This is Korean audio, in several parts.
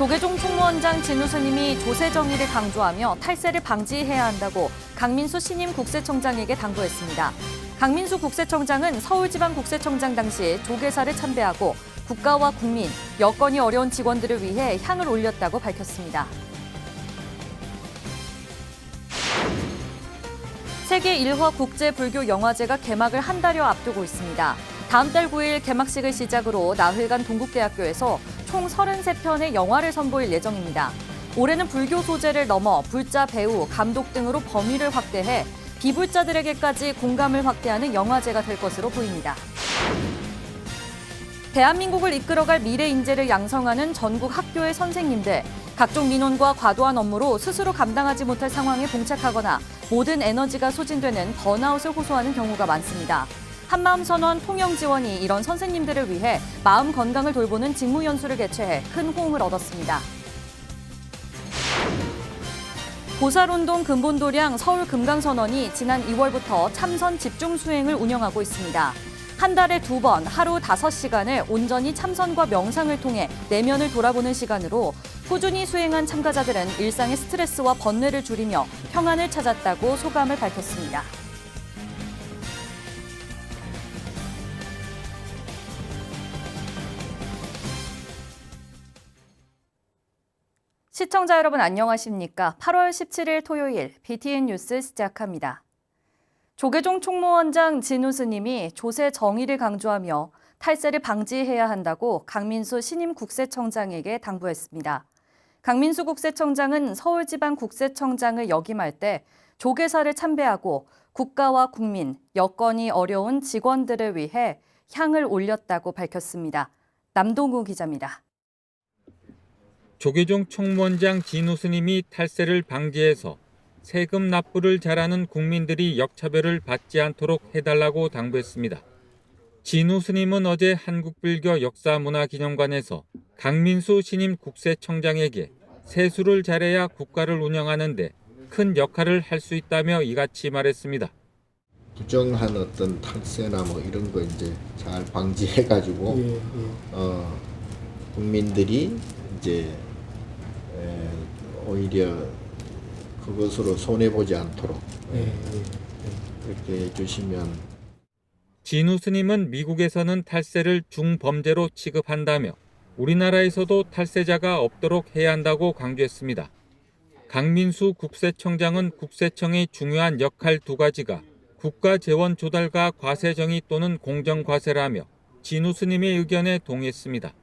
조계종 총무원장 진우 스님이 조세 정의를 강조하며 탈세를 방지해야 한다고 강민수 신임 국세청장에게 당부했습니다. 강민수 국세청장은 서울지방국세청장 당시 조계사를 참배하고 국가와 국민, 여건이 어려운 직원들을 위해 향을 올렸다고 밝혔습니다. 세계 1화 국제불교영화제가 개막을 한 달여 앞두고 있습니다. 다음 달 9일 개막식을 시작으로 나흘간 동국대학교에서 총 33편의 영화를 선보일 예정입니다. 올해는 불교 소재를 넘어 불자, 배우, 감독 등으로 범위를 확대해 비불자들에게까지 공감을 확대하는 영화제가 될 것으로 보입니다. 대한민국을 이끌어갈 미래 인재를 양성하는 전국 학교의 선생님들, 각종 민원과 과도한 업무로 스스로 감당하지 못할 상황에 봉착하거나 모든 에너지가 소진되는 번아웃을 호소하는 경우가 많습니다. 한마음선언 통영지원이 이런 선생님들을 위해 마음 건강을 돌보는 직무연수를 개최해 큰 호응을 얻었습니다. 보살운동 근본도량 서울 금강선언이 지난 2월부터 참선 집중 수행을 운영하고 있습니다. 한 달에 2번 하루 5시간을 온전히 참선과 명상을 통해 내면을 돌아보는 시간으로 꾸준히 수행한 참가자들은 일상의 스트레스와 번뇌를 줄이며 평안을 찾았다고 소감을 밝혔습니다. 시청자 여러분 안녕하십니까? 8월 17일 토요일 BTN 뉴스 시작합니다. 조계종 총무원장 진우 스님이 조세 정의를 강조하며 탈세를 방지해야 한다고 강민수 신임 국세청장에게 당부했습니다. 강민수 국세청장은 서울지방국세청장을 역임할 때 조계사를 참배하고 국가와 국민, 여건이 어려운 직원들을 위해 향을 올렸다고 밝혔습니다. 남동우 기자입니다. 조계종 총무원장 진우 스님이 탈세를 방지해서 세금 납부를 잘하는 국민들이 역차별을 받지 않도록 해달라고 당부했습니다. 진우 스님은 어제 한국불교 역사문화기념관에서 강민수 신임 국세청장에게 세수를 잘해야 국가를 운영하는 데 큰 역할을 할 수 있다며 이같이 말했습니다. 부정한 어떤 탈세나 뭐 이런 거 이제 잘 방지해가지고 국민들이 이제 오히려 그것으로 손해보지 않도록 그렇게 해주시면. 진우 스님은 미국에서는 탈세를 중범죄로 취급한다며 우리나라에서도 탈세자가 없도록 해야 한다고 강조했습니다. 강민수 국세청장은 국세청의 중요한 역할 2가지가 국가 재원 조달과 과세정의 또는 공정과세라며 진우 스님의 의견에 동의했습니다.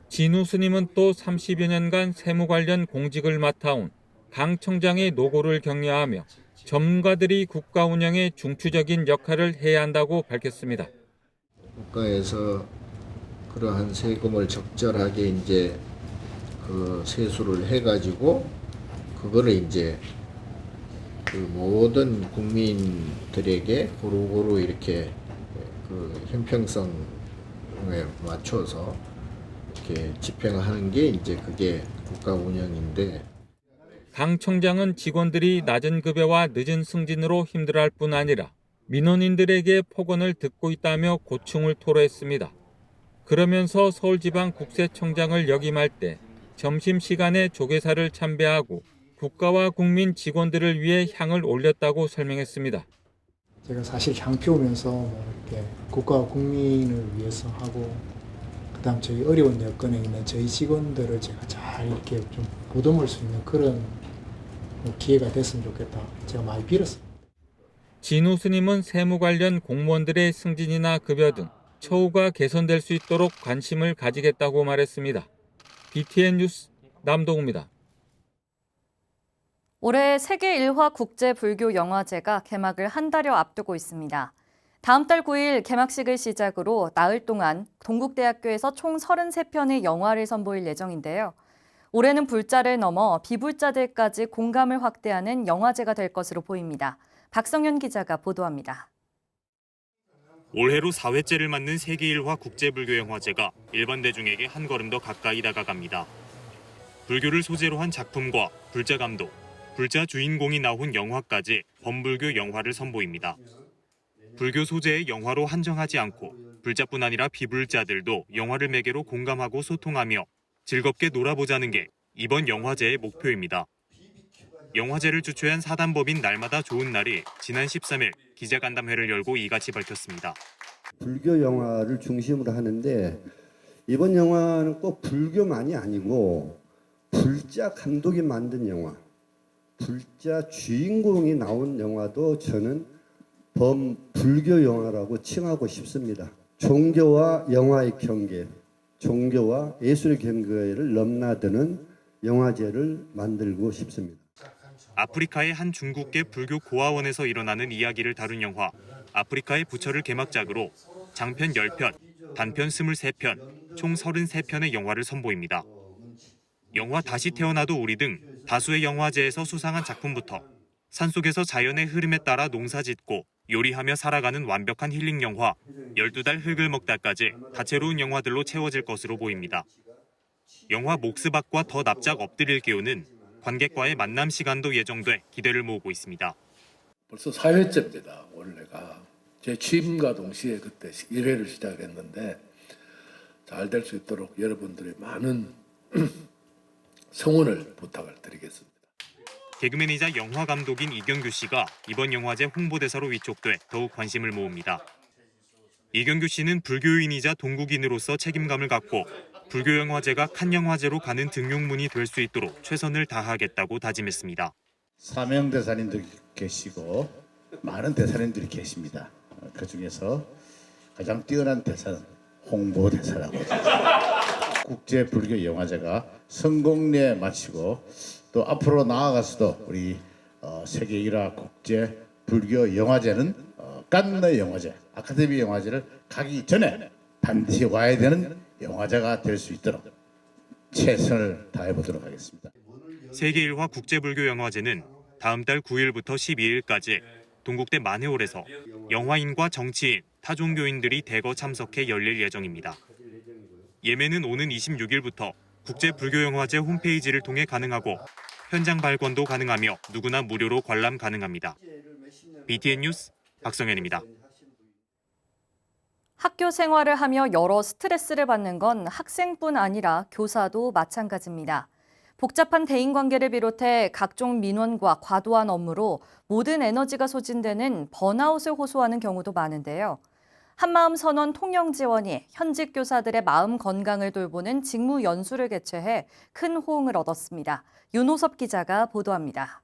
진우 스님은 또 30여 년간 세무 관련 공직을 맡아온 강 청장의 노고를 격려하며 전문가들이 국가 운영에 중추적인 역할을 해야 한다고 밝혔습니다. 국가에서 그러한 세금을 적절하게 이제 그 세수를 해가지고 그거를 이제 그 모든 국민들에게 고루고루 이렇게 그 형평성에 맞춰서 이렇게 집행하는 게 이제 그게 국가 운영인데. 강 청장은 직원들이 낮은 급여와 늦은 승진으로 힘들어할 뿐 아니라 민원인들에게 폭언을 듣고 있다며 고충을 토로했습니다. 그러면서 서울지방국세청장을 역임할 때 점심시간에 조계사를 참배하고 국가와 국민 직원들을 위해 향을 올렸다고 설명했습니다. 제가 사실 향 피우면서 이렇게 국가와 국민을 위해서 하고 그다음 저희 어려운 여건에 있는 저희 직원들을 제가 잘 이렇게 좀 보듬을 수 있는 그런 기회가 됐으면 좋겠다. 제가 많이 빌었습니다. 진우 스님은 세무 관련 공무원들의 승진이나 급여 등 처우가 개선될 수 있도록 관심을 가지겠다고 말했습니다. BTN 뉴스 남동우입니다. 올해 세계 1화 국제불교영화제가 개막을 한 달여 앞두고 있습니다. 다음 달 9일 개막식을 시작으로 나흘 동안 동국대학교에서 총 33편의 영화를 선보일 예정인데요. 올해는 불자를 넘어 비불자들까지 공감을 확대하는 영화제가 될 것으로 보입니다. 박성현 기자가 보도합니다. 올해로 4회째를 맞는 세계 1화 국제불교영화제가 일반 대중에게 한 걸음 더 가까이 다가갑니다. 불교를 소재로 한 작품과 불자 감독, 불자 주인공이 나온 영화까지 범불교 영화를 선보입니다. 불교 소재의 영화로 한정하지 않고 불자뿐 아니라 비불자들도 영화를 매개로 공감하고 소통하며 즐겁게 놀아보자는 게 이번 영화제의 목표입니다. 영화제를 주최한 사단법인 날마다 좋은 날이 지난 13일 기자간담회를 열고 이같이 밝혔습니다. 불교 영화를 중심으로 하는데 이번 영화는 꼭 불교만이 아니고 불자 감독이 만든 영화, 불자 주인공이 나온 영화도 저는 범불교 영화라고 칭하고 싶습니다. 종교와 영화의 경계, 종교와 예술의 경계를 넘나드는 영화제를 만들고 싶습니다. 아프리카의 한 중국계 불교 고아원에서 일어나는 이야기를 다룬 영화 아프리카의 부처를 개막작으로 장편 10편, 단편 23편, 총 33편의 영화를 선보입니다. 영화 다시 태어나도 우리 등 다수의 영화제에서 수상한 작품부터 산속에서 자연의 흐름에 따라 농사짓고 요리하며 살아가는 완벽한 힐링 영화 12달 흙을 먹다까지 다채로운 영화들로 채워질 것으로 보입니다. 영화 목스박과 더 납작 엎드릴 기호는 관객과의 만남 시간도 예정돼 기대를 모으고 있습니다. 벌써 4회째입니다. 원래가 제 취임과 동시에 그때 1회를 시작했는데 잘 될 수 있도록 여러분들의 많은 성원을 부탁을 드리겠습니다. 개그맨이자 영화 감독인 이경규 씨가 이번 영화제 홍보대사로 위촉돼 더욱 관심을 모읍니다. 이경규 씨는 불교인이자 동국인으로서 책임감을 갖고 불교 영화제가 칸 영화제로 가는 등용문이 될 수 있도록 최선을 다하겠다고 다짐했습니다. 사명 대사님들 계시고 많은 대사님들이 계십니다. 그 중에서 가장 뛰어난 대사는 홍보 대사라고 국제 불교 영화제가 성공리에 마치고 또 앞으로 나아가서도 우리 세계 1화 국제 불교 영화제는 칸느 영화제, 아카데미 영화제를 가기 전에 반드시 와야 되는 영화제가 될 수 있도록 최선을 다해 보도록 하겠습니다. 세계 1화 국제불교 영화제는 다음 달 9일부터 12일까지 동국대 만회홀에서 영화인과 정치인, 타종교인들이 대거 참석해 열릴 예정입니다. 예매는 오는 26일부터 국제불교영화제 홈페이지를 통해 가능하고 현장 발권도 가능하며 누구나 무료로 관람 가능합니다. BTN 뉴스 박성현입니다. 학교 생활을 하며 여러 스트레스를 받는 건 학생뿐 아니라 교사도 마찬가지입니다. 복잡한 대인관계를 비롯해 각종 민원과 과도한 업무로 모든 에너지가 소진되는 번아웃을 호소하는 경우도 많은데요. 한마음 선언 통영 지원이 현직 교사들의 마음 건강을 돌보는 직무 연수를 개최해 큰 호응을 얻었습니다. 윤호섭 기자가 보도합니다.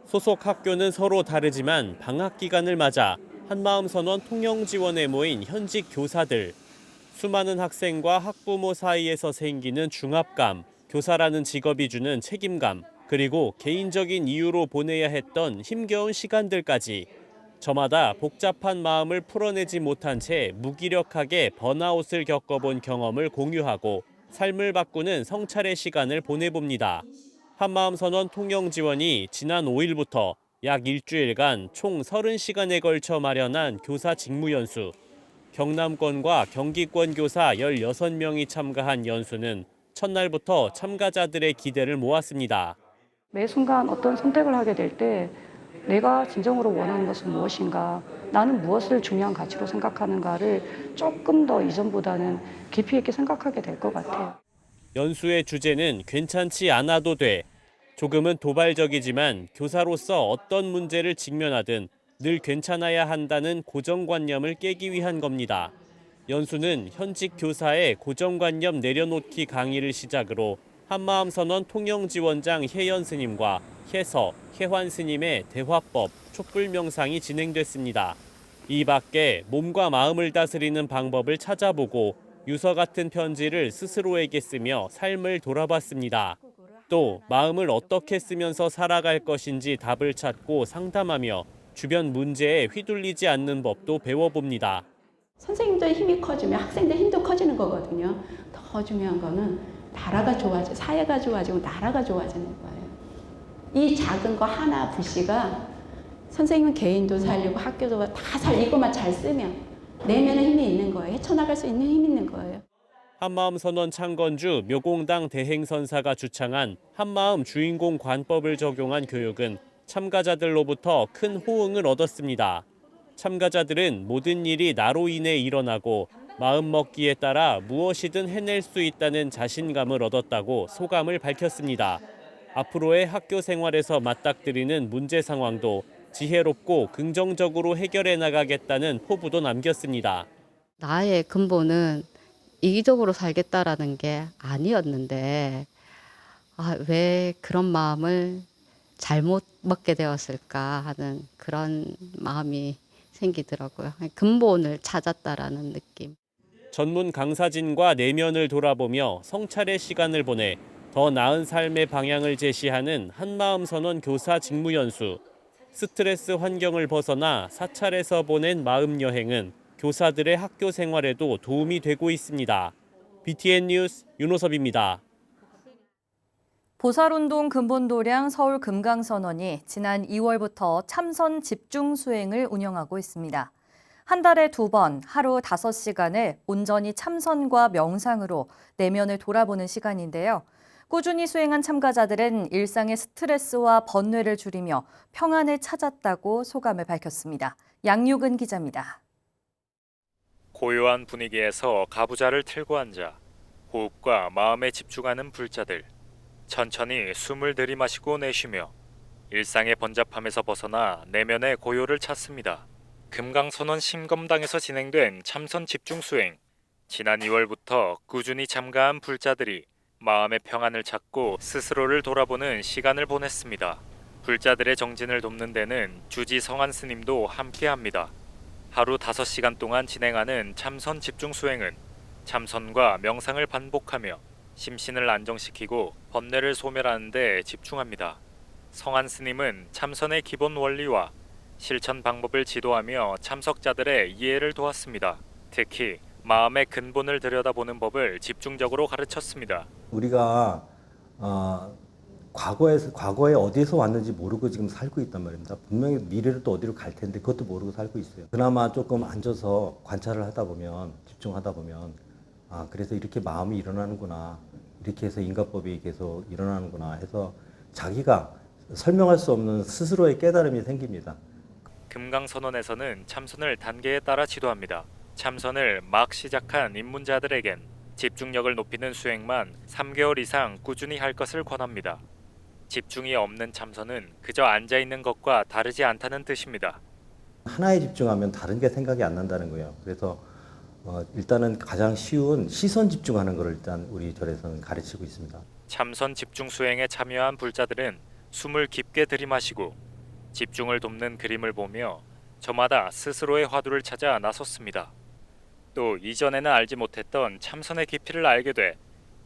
소속 학교는 서로 다르지만 방학 기간을 맞아 한마음 선언 통영 지원에 모인 현직 교사들. 수많은 학생과 학부모 사이에서 생기는 중압감, 교사라는 직업이 주는 책임감, 그리고 개인적인 이유로 보내야 했던 힘겨운 시간들까지 저마다 복잡한 마음을 풀어내지 못한 채 무기력하게 번아웃을 겪어본 경험을 공유하고 삶을 바꾸는 성찰의 시간을 보내봅니다. 한마음 선언 통영 지원이 지난 5일부터 약 일주일간 총 30시간에 걸쳐 마련한 교사 직무 연수. 경남권과 경기권 교사 16명이 참가한 연수는 첫날부터 참가자들의 기대를 모았습니다. 매 순간 어떤 선택을 하게 될 때 내가 진정으로 원하는 것은 무엇인가, 나는 무엇을 중요한 가치로 생각하는가를 조금 더 이전보다는 깊이 있게 생각하게 될 것 같아요. 연수의 주제는 괜찮지 않아도 돼. 조금은 도발적이지만 교사로서 어떤 문제를 직면하든 늘 괜찮아야 한다는 고정관념을 깨기 위한 겁니다. 연수는 현직 교사의 고정관념 내려놓기 강의를 시작으로 한마음 선언 통영 지원장 혜연 스님과 혜서, 혜환 스님의 대화법, 촛불 명상이 진행됐습니다. 이 밖에 몸과 마음을 다스리는 방법을 찾아보고 유서 같은 편지를 스스로에게 쓰며 삶을 돌아봤습니다. 또 마음을 어떻게 쓰면서 살아갈 것인지 답을 찾고 상담하며 주변 문제에 휘둘리지 않는 법도 배워봅니다. 선생님들 힘이 커지면 학생들 힘도 커지는 거거든요. 더 중요한 거는 나라가 좋아지고 사회가 좋아지고 나라가 좋아지는 거예요. 이 작은 거 하나 불씨가 선생님은 개인도 살리고 학교도 다 살리고만 잘 쓰면 내면에 힘이 있는 거예요. 헤쳐나갈 수 있는 힘이 있는 거예요. 한마음 선언 창건주 묘공당 대행선사가 주창한 한마음 주인공 관법을 적용한 교육은 참가자들로부터 큰 호응을 얻었습니다. 참가자들은 모든 일이 나로 인해 일어나고 마음먹기에 따라 무엇이든 해낼 수 있다는 자신감을 얻었다고 소감을 밝혔습니다. 앞으로의 학교 생활에서 맞닥뜨리는 문제 상황도 지혜롭고 긍정적으로 해결해 나가겠다는 포부도 남겼습니다. 나의 근본은 이기적으로 살겠다라는 게 아니었는데 왜 그런 마음을 잘못 먹게 되었을까 하는 그런 마음이 생기더라고요. 근본을 찾았다라는 느낌. 전문 강사진과 내면을 돌아보며 성찰의 시간을 보내 더 나은 삶의 방향을 제시하는 한마음 선원 교사 직무연수. 스트레스 환경을 벗어나 사찰에서 보낸 마음 여행은 교사들의 학교 생활에도 도움이 되고 있습니다. BTN 뉴스 윤호섭입니다. 보살운동 근본도량 서울 금강선원이 지난 2월부터 참선 집중 수행을 운영하고 있습니다. 한 달에 2번 하루 5시간을 온전히 참선과 명상으로 내면을 돌아보는 시간인데요. 꾸준히 수행한 참가자들은 일상의 스트레스와 번뇌를 줄이며 평안을 찾았다고 소감을 밝혔습니다. 양유근 기자입니다. 고요한 분위기에서 가부좌를 틀고 앉아 호흡과 마음에 집중하는 불자들. 천천히 숨을 들이마시고 내쉬며 일상의 번잡함에서 벗어나 내면의 고요를 찾습니다. 금강선원 심검당에서 진행된 참선 집중 수행. 지난 2월부터 꾸준히 참가한 불자들이 마음의 평안을 찾고 스스로를 돌아보는 시간을 보냈습니다. 불자들의 정진을 돕는 데는 주지 성한 스님도 함께합니다. 하루 5시간 동안 진행하는 참선 집중 수행은 참선과 명상을 반복하며 심신을 안정시키고 번뇌를 소멸하는 데 집중합니다. 성한 스님은 참선의 기본 원리와 실천 방법을 지도하며 참석자들의 이해를 도왔습니다. 특히 마음의 근본을 들여다보는 법을 집중적으로 가르쳤습니다. 우리가 과거에 어디에서 왔는지 모르고 지금 살고 있단 말입니다. 분명히 미래를 또 어디로 갈 텐데 그것도 모르고 살고 있어요. 그나마 조금 앉아서 관찰을 하다 보면, 집중하다 보면 그래서 이렇게 마음이 일어나는구나, 이렇게 해서 인과법이 계속 일어나는구나 해서 자기가 설명할 수 없는 스스로의 깨달음이 생깁니다. 금강선원에서는 참선을 단계에 따라 지도합니다. 참선을 막 시작한 입문자들에겐 집중력을 높이는 수행만 3개월 이상 꾸준히 할 것을 권합니다. 집중이 없는 참선은 그저 앉아있는 것과 다르지 않다는 뜻입니다. 하나에 집중하면 다른 게 생각이 안 난다는 거예요. 그래서 일단은 가장 쉬운 시선 집중하는 것을 일단 우리 절에서는 가르치고 있습니다. 참선 집중 수행에 참여한 불자들은 숨을 깊게 들이마시고 집중을 돕는 그림을 보며 저마다 스스로의 화두를 찾아 나섰습니다. 또 이전에는 알지 못했던 참선의 깊이를 알게 돼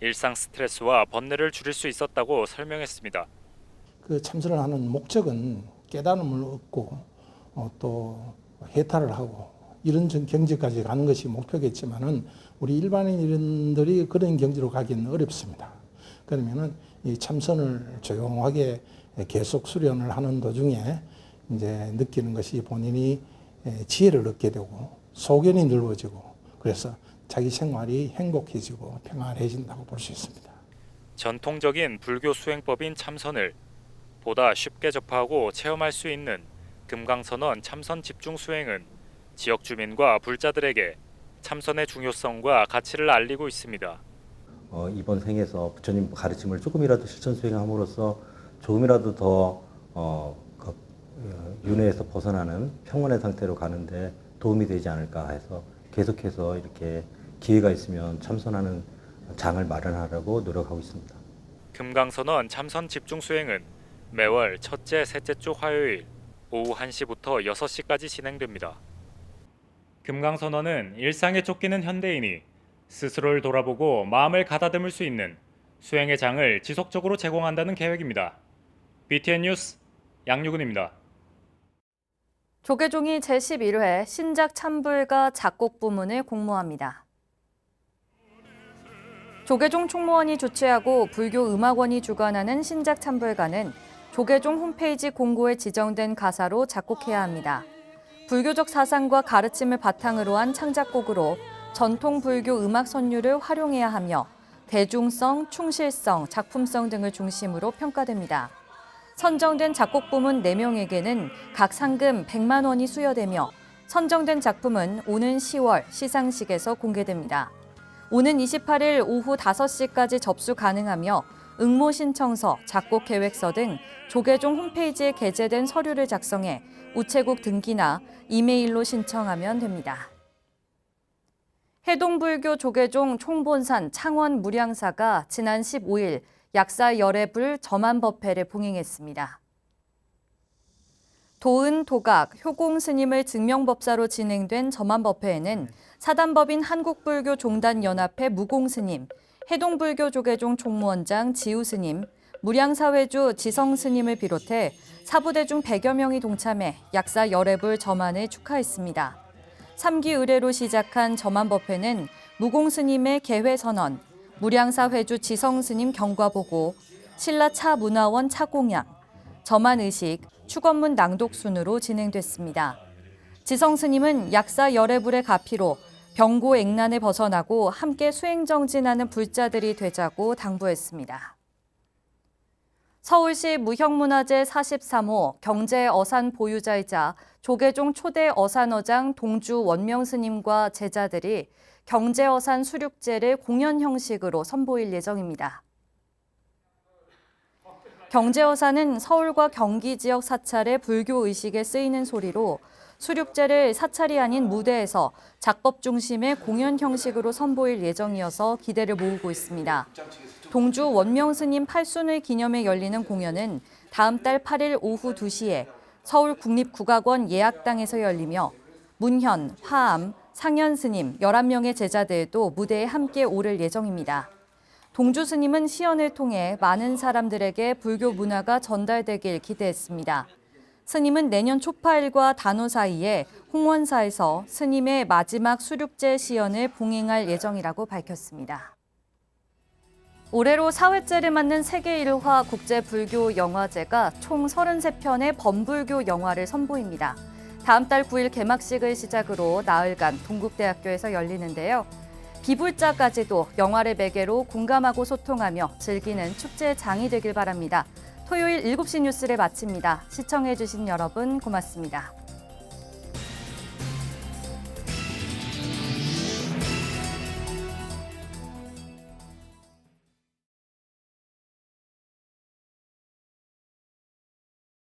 일상 스트레스와 번뇌를 줄일 수 있었다고 설명했습니다. 그 참선을 하는 목적은 깨달음을 얻고 또 해탈을 하고 이런 경지까지 가는 것이 목표겠지만은 우리 일반인들이 그런 경지로 가기는 어렵습니다. 그러면은 이 참선을 조용하게 계속 수련을 하는 도중에 이제 느끼는 것이 본인이 지혜를 얻게 되고 소견이 넓어지고 그래서 자기 생활이 행복해지고 평안해진다고 볼 수 있습니다. 전통적인 불교 수행법인 참선을 보다 쉽게 접하고 체험할 수 있는 금강선원 참선 집중 수행은 지역 주민과 불자들에게 참선의 중요성과 가치를 알리고 있습니다. 이번 생에서 부처님 가르침을 조금이라도 실천 수행함으로써 조금이라도 더 윤회에서 벗어나는 평온의 상태로 가는데 도움이 되지 않을까 해서 계속해서 이렇게 기회가 있으면 참선하는 장을 마련하려고 노력하고 있습니다. 금강선원 참선 집중 수행은 매월 첫째, 셋째 주 화요일 오후 1시부터 6시까지 진행됩니다. 금강선원은 일상에 쫓기는 현대인이 스스로를 돌아보고 마음을 가다듬을 수 있는 수행의 장을 지속적으로 제공한다는 계획입니다. BTN 뉴스 양유근입니다. 조계종이 제11회 신작 참불가 작곡 부문을 공모합니다. 조계종 총무원이 주최하고 불교음악원이 주관하는 신작 참불가는 조계종 홈페이지 공고에 지정된 가사로 작곡해야 합니다. 불교적 사상과 가르침을 바탕으로 한 창작곡으로 전통 불교 음악 선율을 활용해야 하며 대중성, 충실성, 작품성 등을 중심으로 평가됩니다. 선정된 작곡 부문 4명에게는 각 상금 100만 원이 수여되며 선정된 작품은 오는 10월 시상식에서 공개됩니다. 오는 28일 오후 5시까지 접수 가능하며 응모 신청서, 작곡 계획서 등 조계종 홈페이지에 게재된 서류를 작성해 우체국 등기나 이메일로 신청하면 됩니다. 해동불교 조계종 총본산 창원 무량사가 지난 15일 약사 열애불 점안법회를 봉행했습니다. 도은, 도각, 효공 스님을 증명법사로 진행된 점안법회에는 사단법인 한국불교종단연합회 무공 스님, 해동불교 조계종 총무원장 지우 스님, 무량사회주 지성 스님을 비롯해 사부대중 100여 명이 동참해 약사 열애불 점안을 축하했습니다. 3기 의례로 시작한 점안법회는 무공 스님의 개회선언, 무량사 회주 지성 스님 경과보고, 신라 차문화원 차공양, 점안의식, 축원문 낭독 순으로 진행됐습니다. 지성 스님은 약사 열애불의 가피로 병고액난에 벗어나고 함께 수행정진하는 불자들이 되자고 당부했습니다. 서울시 무형문화재 43호 경제어산 보유자이자 조계종 초대 어산어장 동주 원명 스님과 제자들이 경제어산 수륙제를 공연 형식으로 선보일 예정입니다. 경제어산은 서울과 경기 지역 사찰의 불교 의식에 쓰이는 소리로 수륙제를 사찰이 아닌 무대에서 작법 중심의 공연 형식으로 선보일 예정이어서 기대를 모으고 있습니다. 동주 원명 스님 8순을 기념해 열리는 공연은 다음 달 8일 오후 2시에 서울 국립국악원 예약당에서 열리며 문현, 화암, 상현 스님 11명의 제자들도 무대에 함께 오를 예정입니다. 동주 스님은 시연을 통해 많은 사람들에게 불교 문화가 전달되길 기대했습니다. 스님은 내년 초파일과 단오 사이에 홍원사에서 스님의 마지막 수륙제 시연을 봉행할 예정이라고 밝혔습니다. 올해로 4회째를 맞는 세계 1화 국제불교영화제가 총 33편의 범불교 영화를 선보입니다. 다음 달 9일 개막식을 시작으로 나흘간 동국대학교에서 열리는데요. 비불자까지도 영화를 매개로 공감하고 소통하며 즐기는 축제의 장이 되길 바랍니다. 토요일 7시 뉴스를 마칩니다. 시청해주신 여러분 고맙습니다.